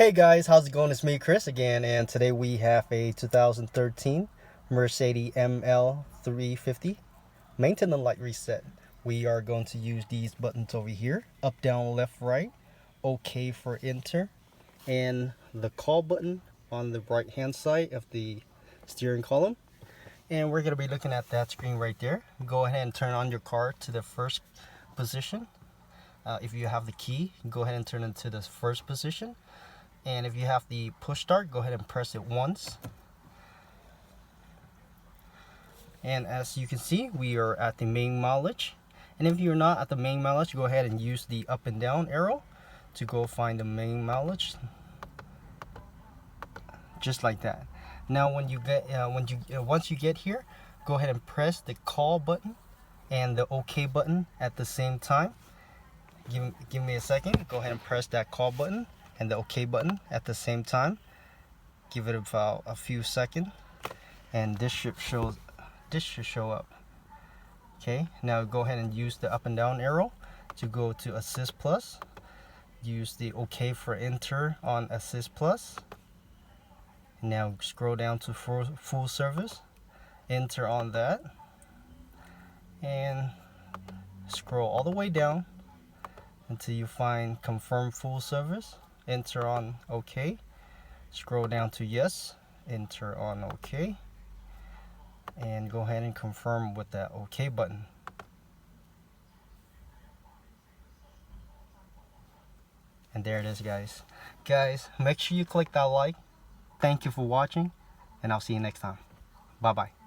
Hey guys, how's it going? It's me, Chris, again, and today we have a 2013 Mercedes ML350 maintenance light reset. We are going to use these buttons over here: up, down, left, right, OK for enter, and the call button on the right hand side of the steering column. And we're going to be looking at that screen right there. Go ahead and turn on your car to the first position. If you have the key, go ahead and turn it to the first position. And if you have the push start, go ahead and press it once. And as you can see, we are at the main mileage. And if you're not at the main mileage, go ahead and use the up and down arrow to go find the main mileage, just like that. Now when you get once you get here, go ahead and press the call button and the OK button at the same time. Give me a second. Go ahead and press that call button and the OK button at the same time. Give it about a few seconds, and this should show up. Okay, now go ahead and use the up and down arrow to go to Assist Plus. Use the OK for enter on Assist Plus. Now scroll down to full service. Enter on that, and scroll all the way down until you find confirm full service. Enter on OK. Scroll down to yes. Enter on OK. And go ahead and confirm with that OK button. And there it is, guys. Guys, make sure you click that like. Thank you for watching, and I'll see you next time. Bye bye.